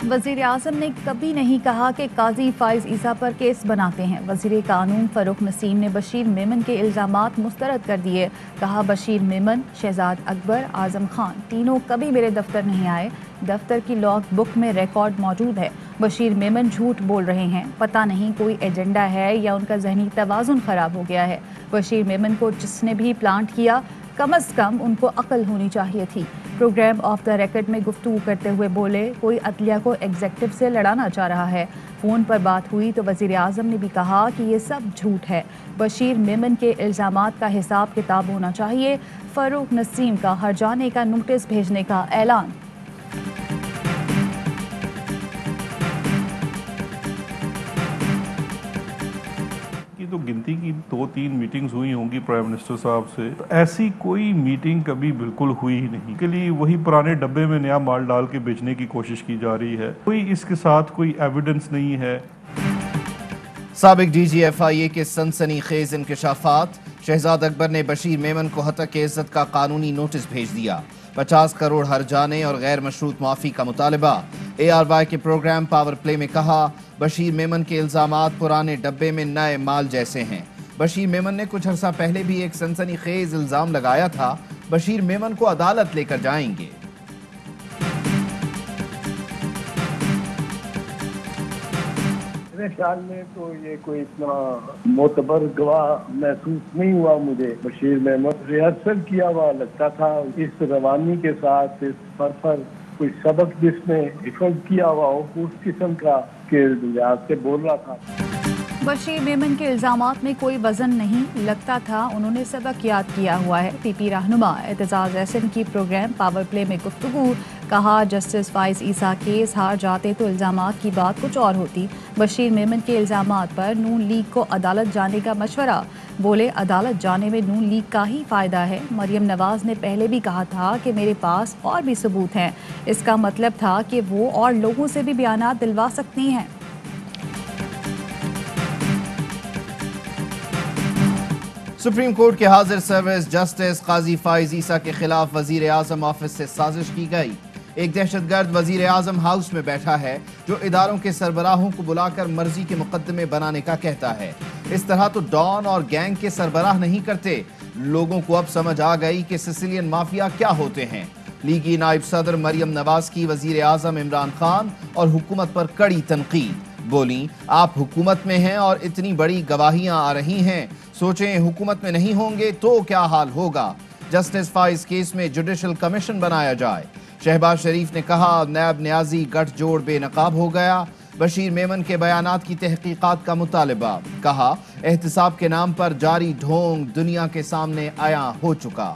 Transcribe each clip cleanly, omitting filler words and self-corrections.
वज़ीर आज़म ने कभी नहीं कहा कि काजी फाइज ईसा पर केस बनाते हैं। वज़ीर कानून फ़ारूक नसीम ने बशीर मेमन के इल्ज़ामात मुस्तरद कर दिए। कहा, बशीर मेमन, शहजाद अकबर, आज़म खान तीनों कभी मेरे दफ्तर नहीं आए। दफ्तर की लॉग बुक में रिकॉर्ड मौजूद है। बशीर मेमन झूठ बोल रहे हैं। पता नहीं कोई एजेंडा है या उनका ज़हनी तवाज़ुन ख़राब हो गया है। बशीर मेमन को जिसने भी प्लांट किया, कम अज़ कम उनको अक्ल होनी चाहिए थी। प्रोग्राम ऑफ द रिकॉर्ड में गुफ्तगू करते हुए बोले, कोई अदलिया को एग्जेक्टिव से लड़ाना चाह रहा है। फ़ोन पर बात हुई तो वज़ीर आज़म ने भी कहा कि ये सब झूठ है। बशीर मेमन के इल्ज़ामात का हिसाब किताब होना चाहिए। फ़ारूक नसीम का हरजाने का नोटिस भेजने का ऐलान। तो गिनती की 2-3 मीटिंग्स हुई होंगी प्राइम मिनिस्टर साहब से, तो ऐसी कोई मीटिंग कभी बिल्कुल हुई ही नहीं। के लिए वही पुराने डब्बे में नया माल डाल के बेचने की कोशिश की जा रही है। कोई इसके साथ कोई एविडेंस नहीं है। साबिक DG FIA के सनसनीखेज इंकशाफात। शहजाद अकबर ने बशीर मेमन को हतक इज्जत का कानूनी नोटिस भेज दिया। 50 करोड़ हरजाने और गैर मशरूत माफ़ी का मुतालबा। ARY के प्रोग्राम पावर प्ले में कहा, बशीर मेमन के इल्ज़ामात पुराने डब्बे में नए माल जैसे हैं। बशीर मेमन ने कुछ अरसा पहले भी एक सनसनीखेज इल्ज़ाम लगाया था। बशीर मेमन को अदालत लेकर जाएंगे। मेरे ख्याल में तो ये कोई इतना मोतबर गवाह महसूस नहीं हुआ मुझे। बशीर मेमन रिहर्सल किया हुआ लगता था। इस रवानी के साथ इस पर कोई सबक जिसमें हिफज किया हुआ हो, उस किस्म का के लिहाज से बोल रहा था। बशीर मेमन के इल्ज़ामात में कोई वज़न नहीं, लगता था उन्होंने सबक याद किया हुआ है। PP रहनुमा एतजाज़ एहसन की प्रोग्राम पावर प्ले में गुफ्तगू। कहा, जस्टिस फाइज ईसा केस हार जाते तो इल्ज़ामात की बात कुछ और होती। बशीर मेमन के इल्ज़ामात पर नून लीग को अदालत जाने का मशवरा। बोले, अदालत जाने में नून लीग का ही फ़ायदा है। मरियम नवाज़ ने पहले भी कहा था कि मेरे पास और भी सबूत हैं। इसका मतलब था कि वो और लोगों से भी बयानात दिलवा सकती हैं। सुप्रीम कोर्ट के हाजिर सर्विस जस्टिस काजी फाइज ईसा के खिलाफ वजीर आजम ऑफिस से साजिश की गई। एक दहशतगर्द वजीर आजम हाउस में बैठा है जो इदारों के सरबराहों को बुलाकर मर्जी के मुकदमे बनाने का कहता है। इस तरह तो डॉन और गैंग के सरबराह नहीं करते। लोगों को अब समझ आ गई कि सिसिलियन माफिया क्या होते हैं। लीगी नायब सदर मरियम नवाज की वजीर आजम इमरान खान और हुकूमत पर कड़ी तनकीद। बोली, आप हुकूमत में हैं और इतनी बड़ी गवाहियां आ रही हैं, सोचें हुकूमत में नहीं होंगे तो क्या हाल होगा। जस्टिस फाइज केस में जुडिशल कमीशन बनाया जाए। शहबाज शरीफ ने कहा, नैब न्याजी गठजोड़ बेनकाब हो गया। बशीर मेमन के बयानात की तहकीकात का मुतालबा। कहा, एहतिसाब के नाम पर जारी ढोंग दुनिया के सामने आया हो चुका।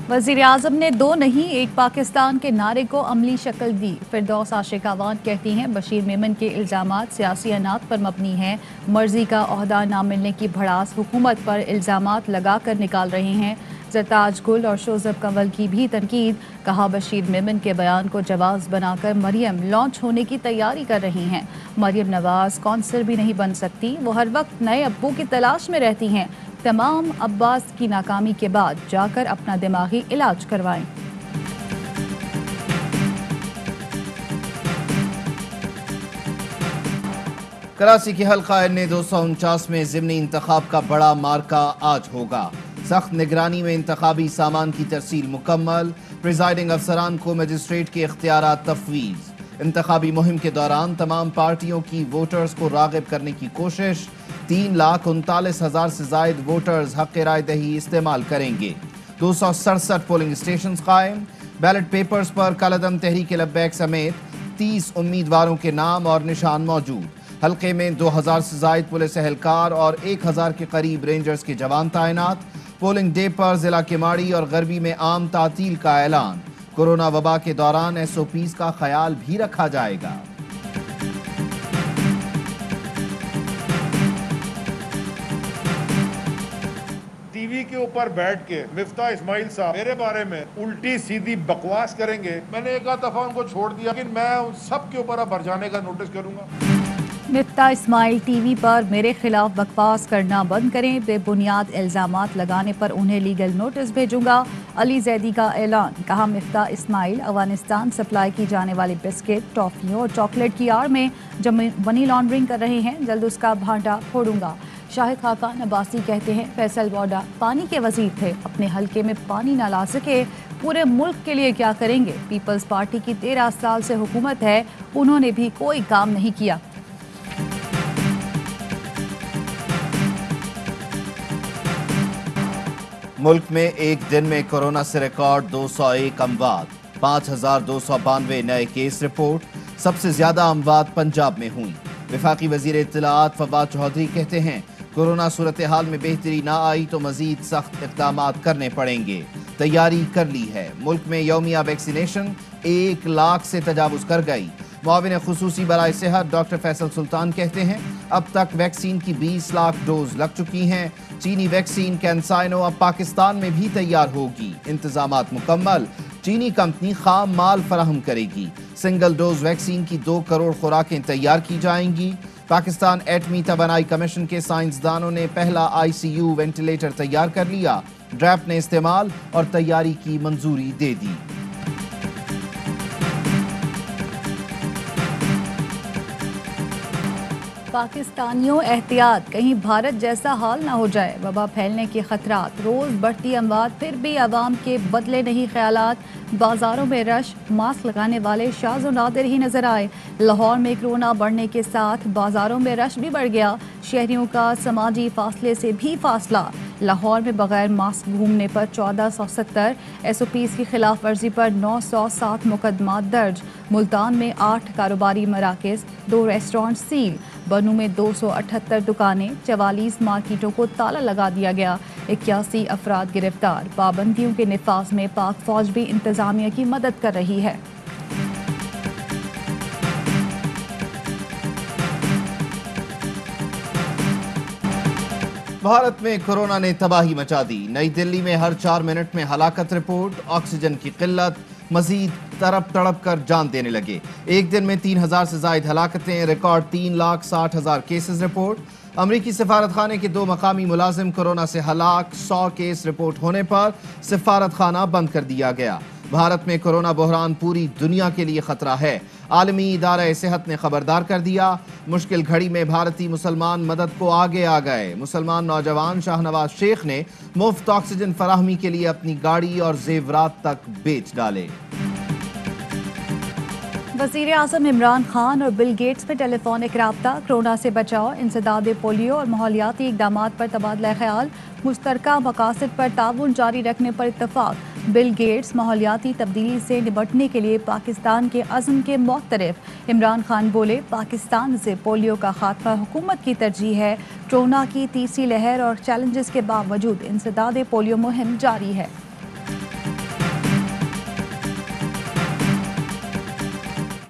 वज़ीर आज़म ने 2 नहीं 1 पाकिस्तान के नारे को अमली शक्ल दी। फिरदौस आशिक अवान कहती हैं, बशीर मेमन के इल्ज़ामात सियासी अनात पर मबनी हैं। मर्जी का ओहदा ना मिलने की भड़ास हुकूमत पर इल्ज़ामात लगा कर निकाल रहे हैं। ज़रताज गुल और शोज़ब कंवल की भी तनकीद। कहा, बशीर मेमन के बयान को जवाज़ बनाकर मरियम लॉन्च होने की तैयारी कर रही हैं। मरियम नवाज़ कौंसिलर भी नहीं बन सकती। वो हर वक्त नए अब्बू की तलाश में रहती हैं। तमाम अब्बास की नाकामी के बाद जाकर अपना दिमागी इलाज करवाएं। कराची के हल्का NA 249 में ज़िमनी इंतखाब का बड़ा मार्का आज होगा। सख्त निगरानी में इंतखाबी सामान की तरसील मुकम्मल। प्रिजाइडिंग अफसरान को मजिस्ट्रेट के इख्तियारात तफवीज़। इंतखाबी मुहिम के दौरान तमाम पार्टियों की वोटर्स को राग़िब करने की कोशिश। 3,39,000 से जायद वोटर्स हक़ राय दही इस्तेमाल करेंगे। 267 पोलिंग स्टेशन कायम। बैलेट पेपर्स पर कलअदम तहरीक लब्बैक समेत 30 उम्मीदवारों के नाम और निशान मौजूद। हल्के में 2,000 से जायद पुलिस एहलकार और 1,000 के करीब रेंजर्स के जवान तैनात। पोलिंग डे पर जिला केमाड़ी और गरबी में आम तातील का ऐलान। कोरोना वबा के दौरान SOPs का ख्याल भी रखा जाएगा। टीवी के ऊपर बैठ के मिफ्ता इस्माइल साहब मेरे बारे में उल्टी सीधी बकवास करेंगे। मैंने एक दफा उनको छोड़ दिया, लेकिन मैं उन सब के ऊपर अब भर जाने का नोटिस करूंगा। مفتاح اسماعیل ٹی وی پر میرے خلاف بکواس کرنا بند کریں، بے بنیاد الزامات لگانے پر انہیں لیگل نوٹس بھیجوں گا، علی زیدی کا اعلان۔ کہا مفتاح اسماعیل افغانستان سپلائی کی جانے والی بسکٹ، ٹافیوں اور چاکلیٹ کی آڑ میں منی لانڈرنگ کر رہے ہیں، جلد اس کا بھانڈا پھوڑوں گا۔ شاہد خاقان عباسی کہتے ہیں فیصل واڈا پانی کے وزیر تھے، اپنے حلقے میں پانی نہ لا سکے، پورے ملک کے لیے کیا کریں گے؟ پیپلز پارٹی کی 13 سال سے حکومت ہے، انہوں نے بھی کوئی کام نہیں کیا۔ ملک میں ایک دن میں کورونا سے ریکارڈ 201 اموات، 5292 نئے کیس رپورٹ۔ سب سے زیادہ اموات پنجاب میں ہوئیں۔ وفاقی وزیر اطلاعات فواد چودھری کہتے ہیں کورونا صورتحال میں بہتری نہ آئی تو مزید سخت اقدامات کرنے پڑیں گے، تیاری کر لی ہے۔ ملک میں یومیہ ویکسینیشن 1 لاکھ سے تجاوز کر گئی۔ معاون خصوصی برائے صحت ڈاکٹر فیصل سلطان کہتے ہیں اب تک ویکسین کی 20 لاکھ ڈوز لگ چکی ہیں۔ چینی ویکسین کینسائنو اب پاکستان میں بھی تیار ہوگی، انتظامات مکمل۔ چینی کمپنی خام مال فراہم کرے گی۔ سنگل ڈوز ویکسین کی 2 کروڑ خوراکیں تیار کی جائیں گی۔ پاکستان ایٹمی توانائی کمیشن کے سائنسدانوں نے پہلا ICU وینٹیلیٹر تیار کر لیا، ڈریپ نے استعمال اور تیاری کی منظوری دے دی۔ پاکستانیوں احتیاط، کہیں بھارت جیسا حال نہ ہو جائے۔ وبا پھیلنے کے خطرات، روز بڑھتی اموات، پھر بھی عوام کے بدلے نہیں خیالات۔ بازاروں میں رش، ماسک لگانے والے شاذ و نادر ہی نظر آئے۔ لاہور میں کورونا بڑھنے کے ساتھ بازاروں میں رش بھی بڑھ گیا، شہریوں کا سماجی فاصلے سے بھی فاصلہ۔ لاہور میں بغیر ماسک گھومنے پر 1470، SOPs کی خلاف ورزی پر 907 مقدمات درج۔ ملتان میں 8 کاروباری مراکز، 2 ریسٹورانٹ سیل۔ بنوں میں 278 دکانیں، 44 مارکیٹوں کو تالا لگا دیا گیا، 81 افراد گرفتار۔ پابندیوں کے نفاذ میں پاک فوج بھی انتظامیہ کی مدد کر رہی ہے۔ بھارت میں کورونا نے تباہی مچا دی۔ نئی دلی میں ہر 4 منٹ میں ہلاکت رپورٹ، آکسیجن کی قلت مزید تڑپ تڑپ کر جان دینے لگے۔ ایک دن میں 3000 سے زائد ہلاکتیں، ریکارڈ 3,60,000 کیسز رپورٹ۔ امریکی سفارت خانے کے 2 مقامی ملازم کورونا سے ہلاک، 100 کیس رپورٹ ہونے پر سفارت خانہ بند کر دیا گیا۔ بھارت میں کورونا بحران پوری دنیا کے لیے خطرہ ہے، عالمی ادارہ صحت نے خبردار کر دیا۔ مشکل گھڑی میں بھارتی مسلمان مدد کو آگے آ گئے۔ مسلمان نوجوان شاہ نواز شیخ نے مفت آکسیجن فراہمی کے لیے اپنی گاڑی اور زیورات تک بیچ ڈالے۔ وزیر اعظم عمران خان اور بل گیٹس میں ٹیلی فونک رابطہ، کورونا سے بچاؤ، انسداد پولیو اور ماحولیاتی اقدامات پر تبادلہ خیال، مشترکہ مقاصد پر تعاون جاری رکھنے پر اتفاق۔ بل گیٹس ماحولیاتی تبدیلی سے نمٹنے کے لیے پاکستان کے عزم کے معترف۔ عمران خان بولے پاکستان سے پولیو کا خاتمہ حکومت کی ترجیح ہے، کورونا کی تیسری لہر اور چیلنجز کے باوجود انسداد پولیو مہم جاری ہے۔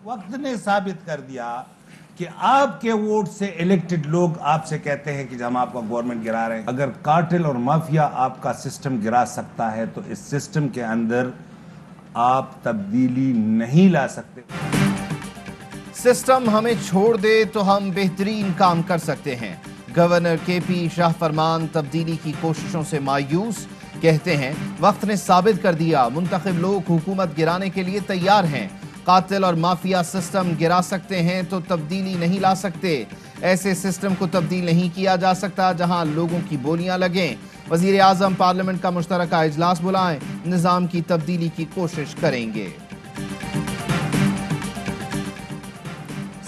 وقت نے ثابت کر دیا کہ آپ کے ووٹ سے الیکٹڈ لوگ آپ سے کہتے ہیں کہ ہم آپ کا گورنمنٹ گرا رہے ہیں۔ اگر کارٹل اور مافیا آپ کا سسٹم گرا سکتا ہے تو اس سسٹم کے اندر آپ تبدیلی نہیں لا سکتے۔ سسٹم ہمیں چھوڑ دے تو ہم بہترین کام کر سکتے ہیں۔ گورنر KP شاہ فرمان تبدیلی کی کوششوں سے مایوس، کہتے ہیں وقت نے ثابت کر دیا منتخب لوگ حکومت گرانے کے لیے تیار ہیں۔ قاتل اور مافیا سسٹم گرا سکتے ہیں تو تبدیلی نہیں لا سکتے۔ ایسے سسٹم کو تبدیل نہیں کیا جا سکتا جہاں لوگوں کی بولیاں لگیں۔ وزیر اعظم پارلیمنٹ کا مشترکہ اجلاس بلائیں، نظام کی تبدیلی کی کوشش کریں گے۔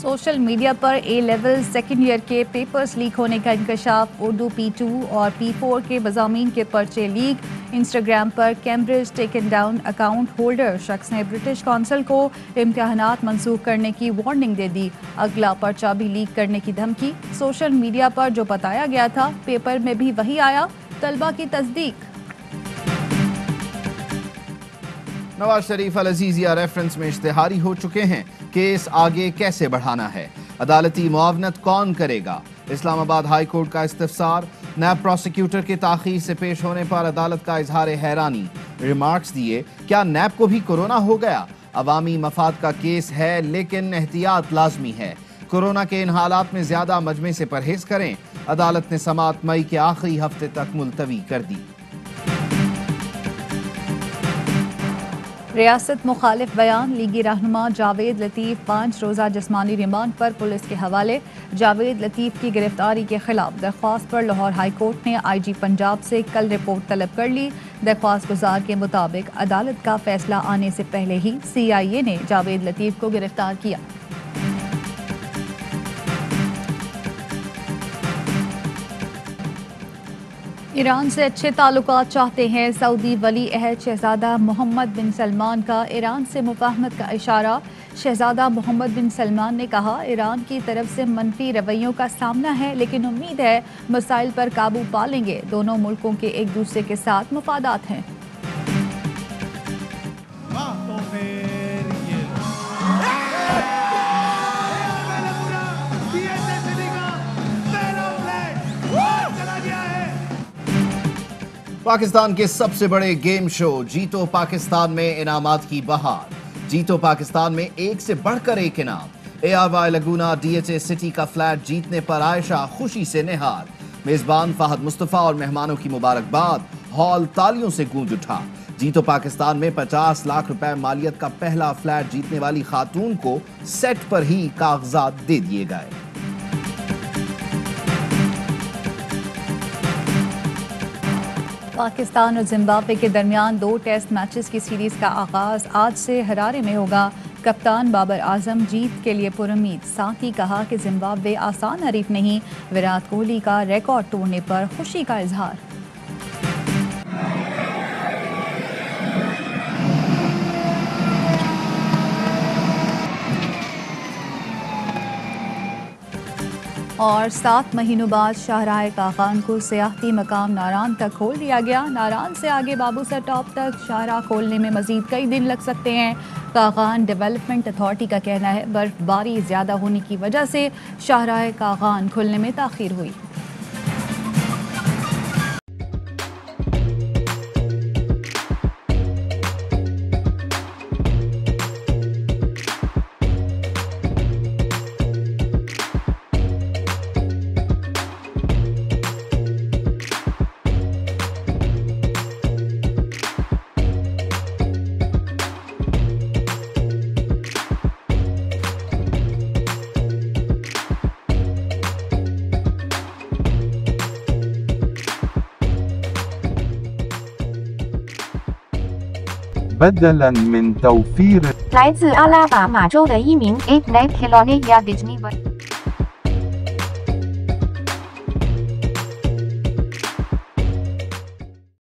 سوشل میڈیا پر A لیول سیکنڈ ایئر کے پیپرز لیک ہونے کا انکشاف، اردو P2 اور P4 کے مضامین کے پرچے لیک۔ انسٹاگرام پر Cambridge taken down, account holder شخص نے برٹش کونسل کو امتحانات منسوخ کرنے کی وارننگ دے دی، اگلا پرچہ بھی لیک کرنے کی دھمکی۔ سوشل میڈیا پر جو بتایا گیا تھا پیپر میں بھی وہی آیا، طلبہ کی تصدیق۔ نواز شریف العزیزیہ ریفرنس میں اشتہاری ہو چکے ہیں، کیس آگے کیسے بڑھانا ہے، عدالتی معاونت کون کرے گا۔ اسلام آباد ہائی کورٹ کا استفسار، نیب پروسیکیوٹر کے تاخیر سے پیش ہونے پر عدالت کا اظہار حیرانی، ریمارکس دیے کیا نیب کو بھی کورونا ہو گیا، عوامی مفاد کا کیس ہے لیکن احتیاط لازمی ہے۔ कोरोना के इन हालात में ज्यादा मजमे से परहेज करें। अदालत ने समाअत मई के आखिरी हफ्ते तक मुलतवी कर दी। रियासत मुखालिफ बयान, लीगी रहनुमा जावेद लतीफ 5 रोज़ा जिस्मानी रिमांड पर पुलिस के हवाले। जावेद लतीफ की गिरफ्तारी के खिलाफ दरख्वास्त पर लाहौर हाई कोर्ट ने IG पंजाब से कल रिपोर्ट तलब कर ली। दरख्वास्त गुजार के मुताबिक अदालत का फैसला आने से पहले ही CIA ने जावेद लतीफ को गिरफ्तार किया। ईरान से अच्छे ताल्लुकात चाहते हैं सऊदी वली अहद शहजादा मोहम्मद बिन सलमान का ईरान से मुफाहमत का इशारा। शहजादा मोहम्मद बिन सलमान ने कहा, ईरान की तरफ से मनफी रवैयों का सामना है, लेकिन उम्मीद है मसाइल पर काबू पा लेंगे। दोनों मुल्कों के एक दूसरे के साथ मुफादात हैं। पाकिस्तान के सबसे बड़े गेम शो जीतो पाकिस्तान में इनामात की बहार। जीतो पाकिस्तान में एक से बढ़कर एक इनाम। ARY लगूना DHA सिटी का फ्लैट जीतने पर आयशा खुशी से निहार। मेजबान फहद मुस्तफा और मेहमानों की मुबारकबाद। हॉल तालियों से गूंज उठा। जीतो पाकिस्तान में 50 लाख रुपए मालियत का पहला फ्लैट जीतने वाली खातून को सेट पर ही कागजात दे दिए गए। पाकिस्तान और जिम्बाब्वे के दरमियान 2 टेस्ट मैचेस की सीरीज का आगाज आज से हरारे में होगा। कप्तान बाबर आजम जीत के लिए पुरुम्मीद, साथ ही कहा कि जिम्बाब्वे आसान हरीफ नहीं। विराट कोहली का रिकॉर्ड तोड़ने पर खुशी का इजहार। और 7 महीनों बाद शाहराह कागान को सियाहती मकाम नारान तक खोल दिया गया। नारान से आगे बाबूसर टॉप तक शाहराह खोलने में मजीद कई दिन लग सकते हैं। कागान डेवलपमेंट अथॉरिटी का कहना है बर्फबारी ज़्यादा होने की वजह से शाहराह कागान खुलने में ताख़ीर हुई। بدلاً من توفير 来自阿拉巴马州的一名 8 Night Helone 亚 Disney